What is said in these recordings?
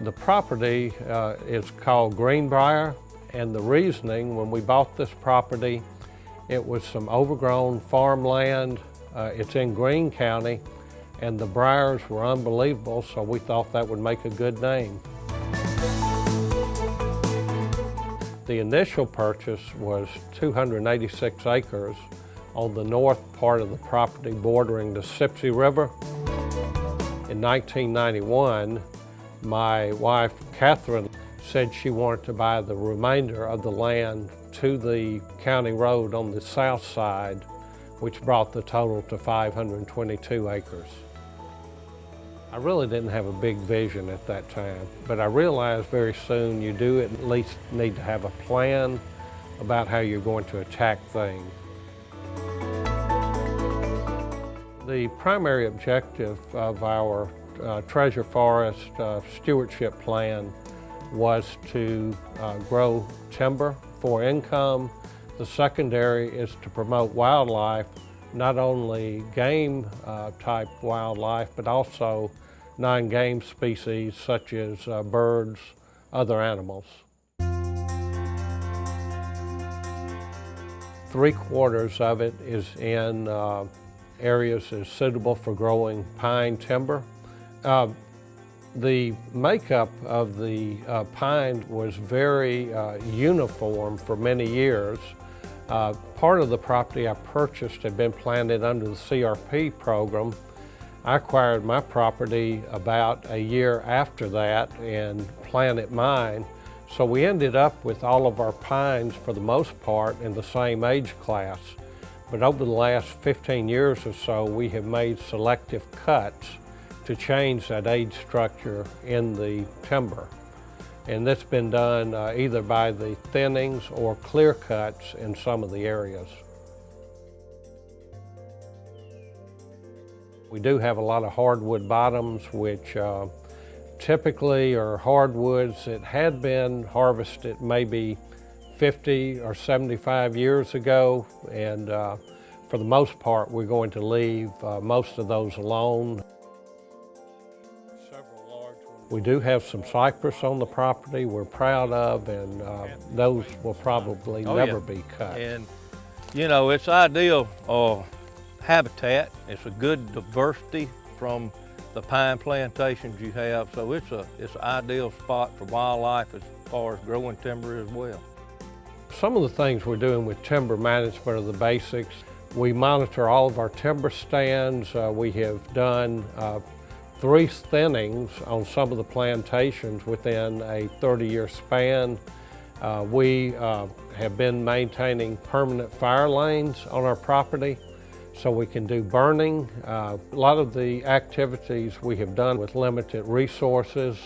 The property is called Greenbrier, and the reasoning when we bought this property, it was some overgrown farmland. It's in Greene County, and the briars were unbelievable, so we thought that would make a good name. The initial purchase was 286 acres on the north part of the property bordering the Sipsey River. In 1991, my wife, Catherine, said she wanted to buy the remainder of the land to the county road on the south side, which brought the total to 522 acres. I really didn't have a big vision at that time, but I realized very soon you do at least need to have a plan about how you're going to attack things. The primary objective of our Treasure Forest stewardship plan was to grow timber for income. The secondary is to promote wildlife, not only game type wildlife, but also non-game species such as birds, other animals. 3/4 of it is in areas that are suitable for growing pine timber. The makeup of the pine was very uniform for many years. Part of the property I purchased had been planted under the CRP program. I acquired my property about a year after that and planted mine. So we ended up with all of our pines, for the most part, in the same age class. But over the last 15 years or so, we have made selective cuts to change that age structure in the timber. And that's been done either by the thinnings or clear cuts in some of the areas. We do have a lot of hardwood bottoms, which typically are hardwoods that had been harvested maybe 50 or 75 years ago, and for the most part, we're going to leave most of those alone. We do have some cypress on the property we're proud of, and those will probably never be cut. And you know, it's ideal habitat. It's a good diversity from the pine plantations you have, so it's an ideal spot for wildlife as far as growing timber as well. Some of the things we're doing with timber management are the basics. We monitor all of our timber stands. We have done 3 thinnings on some of the plantations within a 30-year span. We have been maintaining permanent fire lanes on our property so we can do burning. A lot of the activities we have done with limited resources.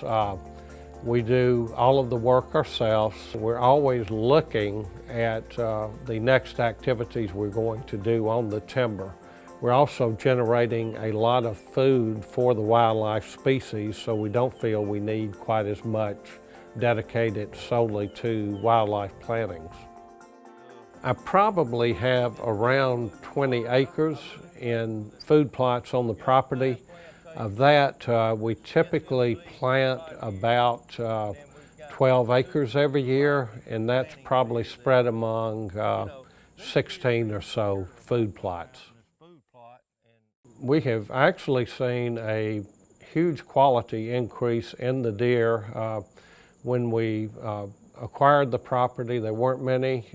We do all of the work ourselves. We're always looking at the next activities we're going to do on the timber. We're also generating a lot of food for the wildlife species, so we don't feel we need quite as much dedicated solely to wildlife plantings. I probably have around 20 acres in food plots on the property. Of that, we typically plant about 12 acres every year, and that's probably spread among 16 or so food plots. We have actually seen a huge quality increase in the deer. When we acquired the property, there weren't many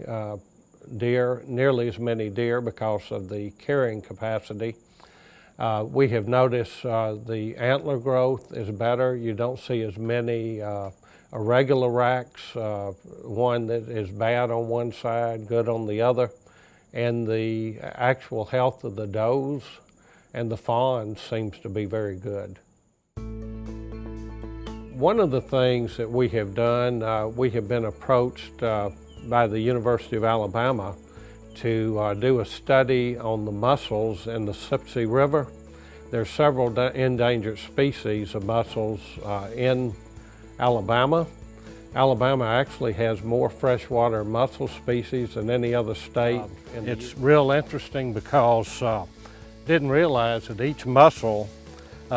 deer, nearly as many deer because of the carrying capacity. We have noticed the antler growth is better. You don't see as many irregular racks, one that is bad on one side, good on the other. And the actual health of the does and the fawns seems to be very good. One of the things that we have done, we have been approached by the University of Alabama to do a study on the mussels in the Sipsey River. There are several endangered species of mussels in Alabama. Alabama actually has more freshwater mussel species than any other state. It's real interesting because didn't realize that each mussel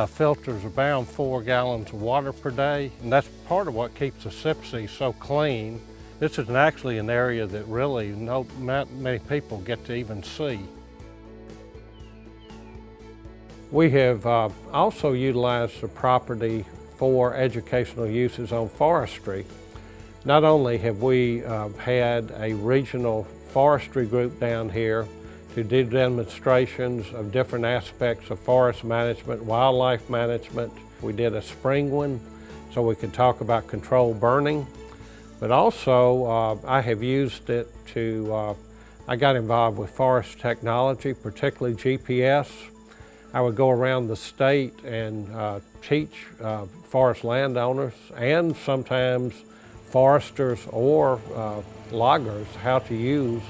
filters around 4 gallons of water per day, and that's part of what keeps the SIPC so clean. This is actually an area that really not many people get to even see. We have also utilized the property for educational uses on forestry. Not only have we had a regional forestry group down here to do demonstrations of different aspects of forest management, wildlife management. We did a spring one so we could talk about controlled burning, but also I have used it to, I got involved with forest technology, particularly GPS. I would go around the state and teach forest landowners and sometimes foresters or loggers how to use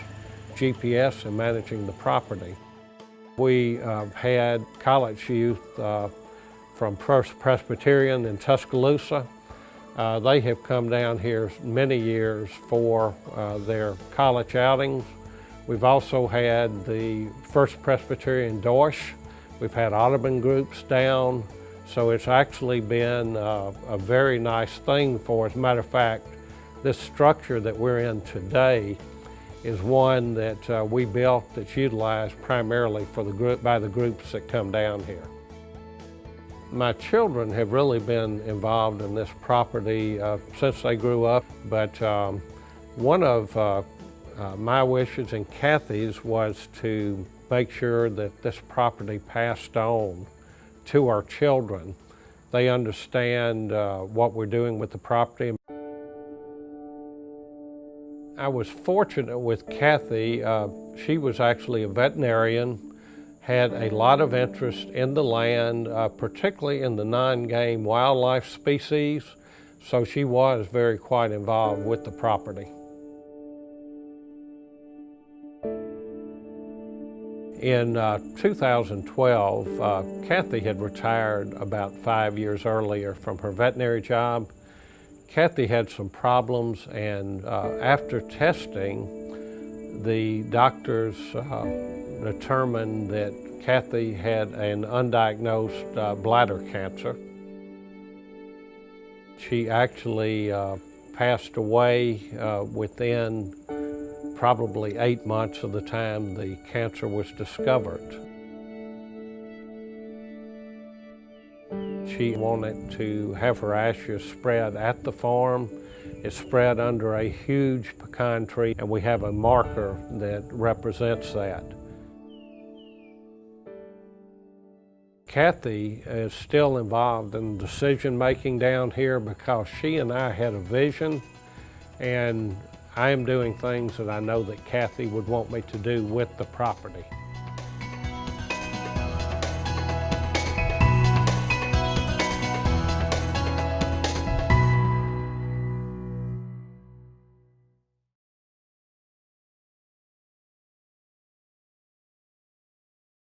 GPS in managing the property. We had college youth from First Presbyterian in Tuscaloosa. They have come down here many years for their college outings. We've also had the First Presbyterian Deutsch. We've had Audubon groups down, so it's actually been a very nice thing for us. As a matter of fact, this structure that we're in today is one that we built that's utilized primarily for the group, by the groups that come down here. My children have really been involved in this property since they grew up, but one of my wishes and Kathy's was to make sure that this property passed on to our children. They understand what we're doing with the property. I was fortunate with Kathy. She was actually a veterinarian, had a lot of interest in the land, particularly in the non-game wildlife species, so she was quite involved with the property. In 2012, Kathy had retired about 5 years earlier from her veterinary job. Kathy had some problems, and after testing, the doctors determined that Kathy had an undiagnosed bladder cancer. She actually passed away within probably 8 months of the time the cancer was discovered. She wanted to have her ashes spread at the farm. It's spread under a huge pecan tree, and we have a marker that represents that. Kathy is still involved in decision making down here because she and I had a vision, and I am doing things that I know that Kathy would want me to do with the property.